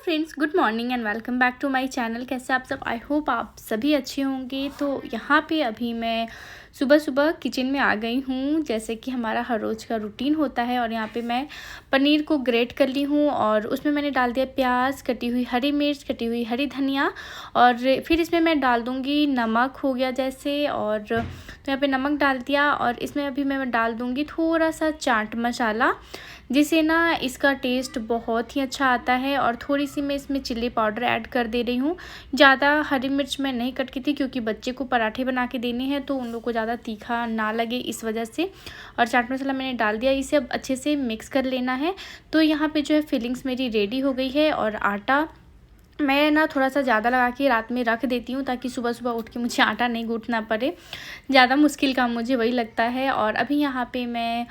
Friends, good morning and welcome back to my channel. कैसे आप सब? आई होप आप सभी अच्छे होंगे। तो यहाँ पे अभी मैं सुबह सुबह किचन में आ गई हूँ, जैसे कि हमारा हर रोज़ का रूटीन होता है। और यहाँ पे मैं पनीर को ग्रेट कर ली हूँ और उसमें मैंने डाल दिया प्याज, कटी हुई हरी मिर्च, कटी हुई हरी धनिया, और फिर इसमें मैं डाल दूँगी नमक, हो गया जैसे। और तो यहाँ पे नमक डाल दिया और इसमें अभी मैं डाल दूँगी थोड़ा सा चाट मसाला, जिससे ना इसका टेस्ट बहुत ही अच्छा आता है। और थोड़ी सी मैं इसमें चिल्ली पाउडर ऐड कर दे रही हूँ। ज़्यादा हरी मिर्च मैं नहीं कट की थी, क्योंकि बच्चे को पराठे बना के देने हैं तो उन लोगों को ज़्यादा तीखा ना लगे, इस वजह से। और चाट मसाला मैंने डाल दिया। इसे अब अच्छे से मिक्स कर लेना है। तो यहाँ पे जो है फिलिंग्स मेरी रेडी हो गई है। और आटा मैं ना थोड़ा सा ज़्यादा लगा के रात में रख देती हूँ, ताकि सुबह सुबह उठ के मुझे आटा नहीं गूँथना पड़े। ज़्यादा मुश्किल काम मुझे वही लगता है। और अभी यहाँ पे मैं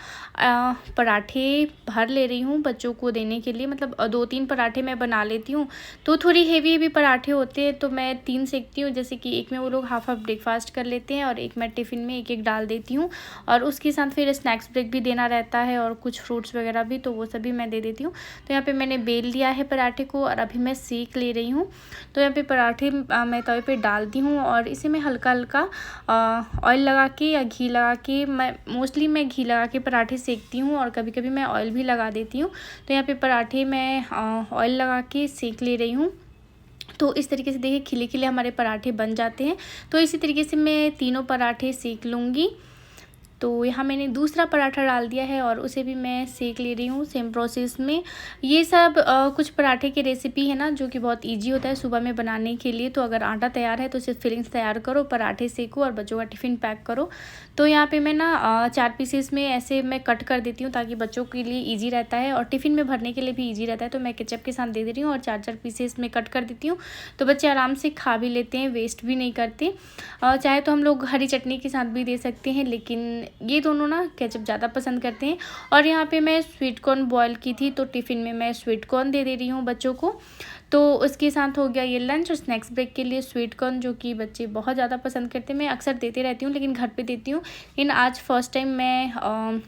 पराठे भर ले रही हूँ बच्चों को देने के लिए। मतलब 2-3 पराठे मैं बना लेती हूँ। तो थोड़ी हेवी हेवी पराठे होते हैं तो मैं 3 सेकती हूँ, जैसे कि एक में वो लोग हाफ ब्रेकफास्ट कर लेते हैं और एक मैं टिफ़िन में एक एक डाल देती हूँ। और उसके साथ फिर स्नैक्स ब्रेक भी देना रहता है और कुछ फ्रूट्स वगैरह भी, तो वो सभी मैं दे देती हूँ। तो यहाँ पर मैंने बेल लिया है पराठे को और अभी मैं सेक ले रही हूँ। तो यहाँ पे पराठे मैं तवे पे डालती हूँ और इसे मैं हल्का हल्का ऑयल लगा के या घी लगा के, मैं घी लगा के पराठे सेकती हूँ और कभी कभी मैं ऑयल भी लगा देती हूँ। तो यहाँ पे पराठे मैं ऑयल लगा के सेक ले रही हूँ। तो इस तरीके से देखिए खिले खिले हमारे पराठे बन जाते हैं। तो इसी तरीके से मैं तीनों पराठे सेक लूँगी। तो यहाँ मैंने दूसरा पराठा डाल दिया है और उसे भी मैं सेक ले रही हूँ सेम प्रोसेस में। ये सब कुछ पराठे की रेसिपी है ना, जो कि बहुत इजी होता है सुबह में बनाने के लिए। तो अगर आटा तैयार है तो सिर्फ फिलिंग्स तैयार करो, पराठे सेको और बच्चों का टिफ़िन पैक करो। तो यहाँ पे मैं ना 4 पीसेस में ऐसे मैं कट कर देती हूँ, ताकि बच्चों के लिए ईजी रहता है और टिफ़िन में भरने के लिए भी ईजी रहता है। तो मैं केचप के साथ दे रही हूँ और 4-4 पीसेस में कट कर देती हूँ। तो बच्चे आराम से खा भी लेते हैं, वेस्ट भी नहीं करते। चाहे तो हम लोग हरी चटनी के साथ भी दे सकते हैं, लेकिन ये दोनों ना केचप ज़्यादा पसंद करते हैं। और यहाँ पे मैं स्वीट कॉर्न बॉयल की थी, तो टिफ़िन में मैं स्वीट कॉर्न दे रही हूँ बच्चों को। तो उसके साथ हो गया ये लंच। और स्नैक्स ब्रेक के लिए स्वीट कॉर्न, जो कि बच्चे बहुत ज़्यादा पसंद करते हैं। मैं अक्सर देते रहती हूँ, लेकिन घर पे देती हूँ। लेकिन आज फर्स्ट टाइम मैं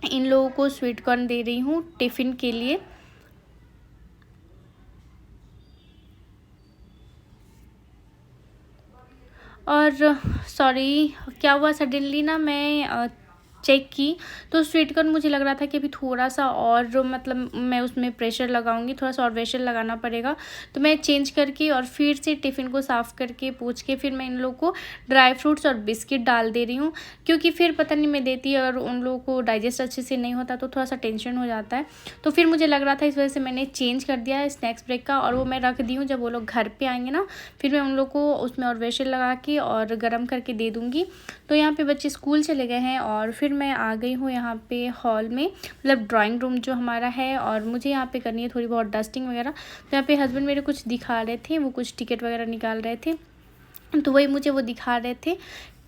इन लोगों को स्वीट कॉर्न दे रही हूँ टिफ़िन के लिए। और सॉरी, क्या हुआ सडनली ना मैं चेक की, तो स्वीट कॉर्न मुझे लग रहा था कि अभी थोड़ा सा और मतलब मैं उसमें प्रेशर लगाऊंगी, थोड़ा सा और प्रेशर लगाना पड़ेगा। तो मैं चेंज करके और फिर से टिफ़िन को साफ़ करके पोंछ के फिर मैं इन लोगों को ड्राई फ्रूट्स और बिस्किट डाल दे रही हूँ। क्योंकि फिर पता नहीं मैं देती और उन लोगों को डाइजेस्ट अच्छे से नहीं होता तो थोड़ा सा टेंशन हो जाता है। तो फिर मुझे लग रहा था, इस वजह से मैंने चेंज कर दिया है स्नैक्स ब्रेक का। और वो मैं रख दी हूँ, जब वो लोग घर पर आएंगे ना फिर मैं उन लोग को उसमें और प्रेशर लगा के और गर्म करके दे दूँगी। तो यहाँ पे बच्चे स्कूल चले गए हैं और फिर मैं आ गई हूँ यहाँ पे हॉल में, मतलब ड्राइंग रूम जो हमारा है। और मुझे यहाँ पे करनी है थोड़ी बहुत डस्टिंग वगैरह। तो यहाँ पे हस्बैंड मेरे कुछ दिखा रहे थे, वो कुछ टिकट वगैरह निकाल रहे थे, तो वही मुझे वो दिखा रहे थे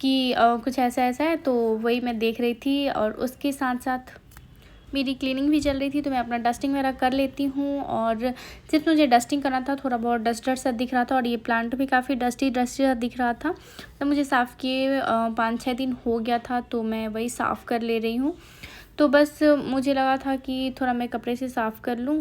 कि कुछ ऐसा ऐसा है। तो वही मैं देख रही थी और उसके साथ साथ मेरी क्लीनिंग भी चल रही थी। तो मैं अपना डस्टिंग वगैरह कर लेती हूँ। और सिर्फ मुझे डस्टिंग करना था, थोड़ा बहुत डस्टर सा दिख रहा था और ये प्लांट भी काफ़ी डस्टी डस्टी सा दिख रहा था। तो मुझे साफ़ किए 5-6 दिन हो गया था, तो मैं वही साफ़ कर ले रही हूँ। तो बस मुझे लगा था कि थोड़ा मैं कपड़े से साफ़ कर लूँ।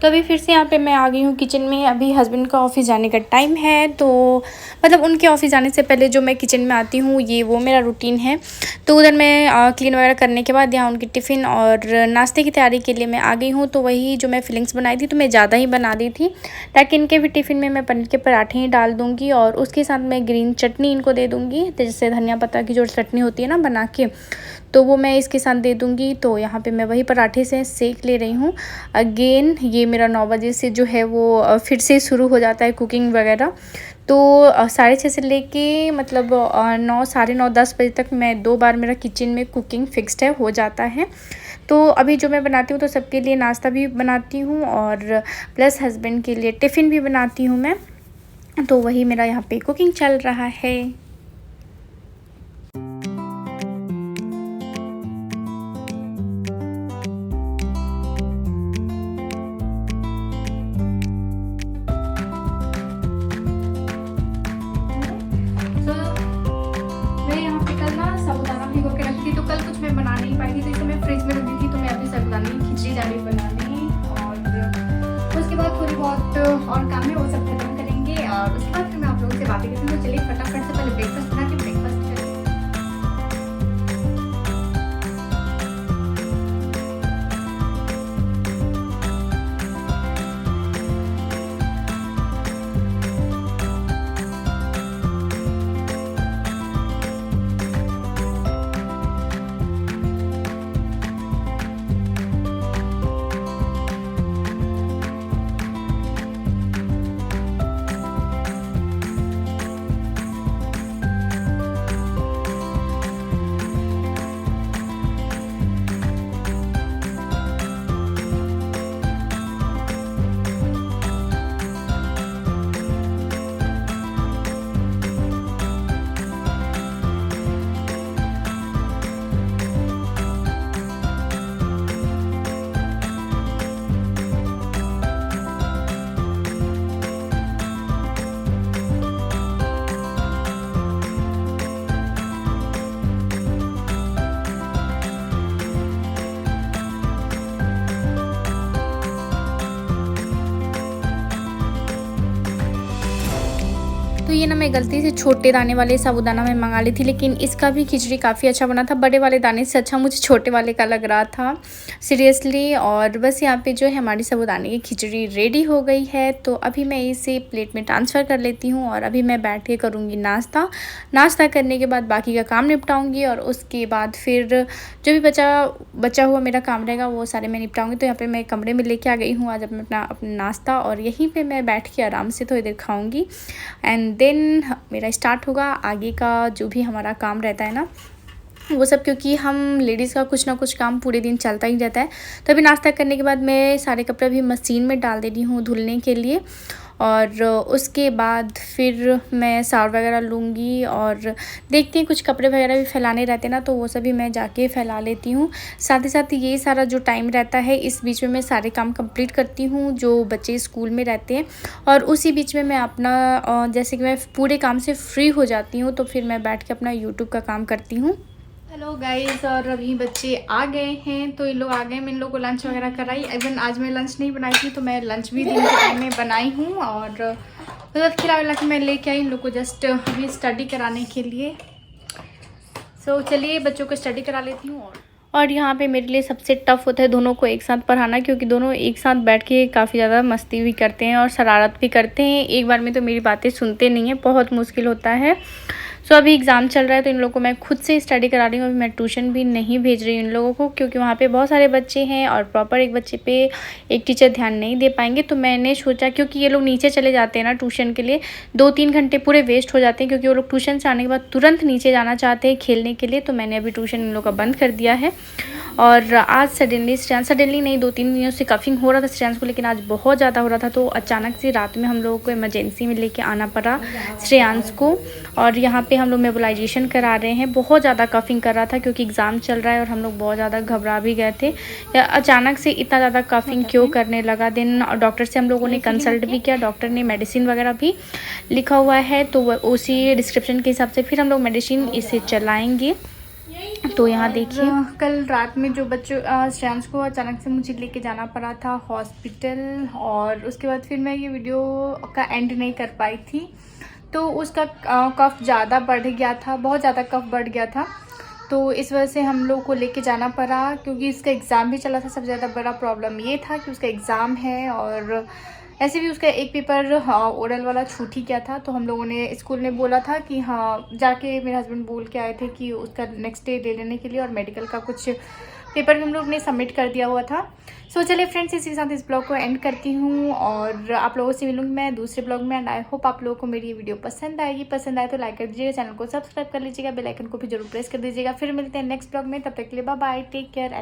तो अभी फिर से यहाँ पे मैं आ गई हूँ किचन में। अभी हस्बैंड का ऑफिस जाने का टाइम है, तो मतलब उनके ऑफिस जाने से पहले जो मैं किचन में आती हूँ ये वो मेरा रूटीन है। तो उधर मैं क्लीन वगैरह करने के बाद यहाँ उनकी टिफ़िन और नाश्ते की तैयारी के लिए मैं आ गई हूँ। तो वही जो मैं फिलिंग्स बनाई थी तो मैं ज़्यादा ही बना दी थी, ताकि इनके भी टिफ़िन में मैं पनीर के पराठे ही डाल दूँगी और उसके साथ मैं ग्रीन चटनी इनको दे दूँगी, जैसे धनिया पत्ता की जो चटनी होती है ना बना के, तो वो मैं इसके साथ दे दूँगी। तो यहाँ पे मैं वही पराठे से सेक ले रही हूँ। अगेन ये मेरा 9 बजे से जो है वो फिर से शुरू हो जाता है कुकिंग वगैरह। तो 6:30 से लेके मतलब 9 साढ़े 9 10 बजे तक मैं 2 बार मेरा किचन में कुकिंग फिक्स्ड है, हो जाता है। तो अभी जो मैं बनाती हूँ तो सबके लिए नाश्ता भी बनाती हूँ और प्लस हस्बैंड के लिए टिफ़िन भी बनाती हूँ मैं। तो वही मेरा यहाँ पे कुकिंग चल रहा है। मैं यहाँ पे कल ना साबूदाना भिगो के रखी थी, तो कल कुछ मैं बना नहीं पाई थी, तो इसे मैं फ्रिज में रख दी थी। तो मैं अभी साबूदाने की खिचड़ी जा रही बनाने और उसके बाद थोड़ी बहुत और काम है वो सब खत्म करेंगे और उसके बाद फिर मैं आप लोगों से बातें करती हूँ। तो चलिए फटाफट से पहले ब्रेकफास्ट बना के ब्रेकफास्ट करें। तो ये ना मैं गलती से छोटे दाने वाले साबूदाना में मंगा ली थी, लेकिन इसका भी खिचड़ी काफ़ी अच्छा बना था। बड़े वाले दाने से अच्छा मुझे छोटे वाले का लग रहा था सीरियसली। और बस यहाँ पे जो है हमारी साबूदाने की खिचड़ी रेडी हो गई है। तो अभी मैं इसे प्लेट में ट्रांसफ़र कर लेती हूँ और अभी मैं बैठ के करूँगी नाश्ता करने के बाद बाकी का काम निपटाऊँगी और उसके बाद फिर जो भी बचा हुआ मेरा काम रहेगा वो सारे मैं निपटाऊँगी। तो यहाँ पर मैं कमरे में लेके आ गई हूँ आज अपना नाश्ता और यहीं पर मैं बैठ के आराम से थोड़ी देर खाऊँगी एंड देन मेरा स्टार्ट होगा आगे का जो भी हमारा काम रहता है ना वो सब, क्योंकि हम लेडीज़ का कुछ ना कुछ काम पूरे दिन चलता ही रहता है। तो अभी नाश्ता करने के बाद मैं सारे कपड़े भी मशीन में डाल दे रही हूँ धुलने के लिए और उसके बाद फिर मैं शावर वगैरह लूँगी और देखती हैं कुछ कपड़े वगैरह भी फैलाने रहते हैं ना, तो वो सभी मैं जाके फैला लेती हूँ। साथ ही साथ ये सारा जो टाइम रहता है इस बीच में मैं सारे काम कंप्लीट करती हूँ जो बच्चे स्कूल में रहते हैं और उसी बीच में मैं अपना जैसे कि मैं पूरे काम से फ्री हो जाती हूँ तो फिर मैं बैठ के अपना यूट्यूब का काम करती हूँ। हेलो गाइस, और अभी बच्चे आ गए हैं तो इन लोग आ गए, मैं इन लोग को लंच वगैरह कराई। इवन आज मैं लंच नहीं बनाई थी तो मैं लंच भी दिन के टाइम में बनाई हूँ और मतलब खिला के मैं लेके आई इन लोग को जस्ट अभी स्टडी कराने के लिए। सो चलिए बच्चों को स्टडी करा लेती हूँ। और यहाँ पे मेरे लिए सबसे टफ़ होता है दोनों को एक साथ पढ़ाना, क्योंकि दोनों एक साथ बैठ के काफ़ी ज़्यादा मस्ती भी करते हैं और शरारत भी करते हैं। एक बार में तो मेरी बातें सुनते नहीं हैं, बहुत मुश्किल होता है। सो अभी एग्ज़ाम चल रहा है तो इन लोगों को मैं खुद से स्टडी करा रही हूँ। अभी मैं ट्यूशन भी नहीं भेज रही हूँ इन लोगों को, क्योंकि वहाँ पे बहुत सारे बच्चे हैं और प्रॉपर एक बच्चे पे एक टीचर ध्यान नहीं दे पाएंगे। तो मैंने सोचा क्योंकि ये लोग नीचे चले जाते हैं ना ट्यूशन के लिए, 2-3 घंटे पूरे वेस्ट हो जाते हैं, क्योंकि वो लोग ट्यूशन से आने के बाद तुरंत नीचे जाना चाहते हैं खेलने के लिए। तो मैंने अभी ट्यूशन इन लोग का बंद कर दिया है। और आज सडनली नहीं 2-3 दिनों से कफिंग हो रहा था श्रेयांश को, लेकिन आज बहुत ज़्यादा हो रहा था तो अचानक से रात में हम लोगों को इमरजेंसी में लेके आना पड़ा श्रेयांश को। और यहाँ पे हम लोग नेबुलाइजेशन करा रहे हैं। बहुत ज़्यादा कफिंग कर रहा था क्योंकि एग्ज़ाम चल रहा है और हम लोग बहुत ज़्यादा घबरा भी गए थे अचानक से इतना ज़्यादा कफिंग क्यों करने लगा। दिन डॉक्टर से हम लोगों ने कंसल्ट भी किया, डॉक्टर ने मेडिसिन वगैरह भी लिखा हुआ है तो उसी डिस्क्रिप्शन के हिसाब से फिर हम लोग मेडिसिन इसे चलाएँगे। तो यहाँ देखिए कल रात में जो बच्चों श्रेयांश को अचानक से मुझे लेके जाना पड़ा था हॉस्पिटल, और उसके बाद फिर मैं ये वीडियो का एंड नहीं कर पाई थी। तो उसका कफ ज़्यादा बढ़ गया था, बहुत ज़्यादा कफ बढ़ गया था, तो इस वजह से हम लोग को लेके जाना पड़ा, क्योंकि इसका एग्ज़ाम भी चला था। सबसे ज़्यादा बड़ा प्रॉब्लम ये था कि उसका एग्ज़ाम है, और ऐसे भी उसका एक पेपर ओरल वाला छूट ही गया था। तो हम लोगों ने स्कूल ने बोला था कि हाँ, जाके मेरे हस्बैंड बोल के आए थे कि उसका नेक्स्ट डे ले लेने के लिए, और मेडिकल का कुछ पेपर भी हम लोग ने सबमिट कर दिया हुआ था। सो चलिए फ्रेंड्स, इसी के साथ इस ब्लॉग को एंड करती हूँ, और आप लोगों से मिलूंगी मैं दूसरे ब्लॉग में। एंड आई होप आप लोगों को मेरी ये वीडियो पसंद आएगी। पसंद आए तो लाइक कर दीजिएगा, चैनल को सब्सक्राइब कर लीजिएगा, बेल आइकन को भी जरूर प्रेस कर दीजिएगा। फिर मिलते हैं नेक्स्ट ब्लॉग में, तब तक के लिए बाय बाय, टेक केयर।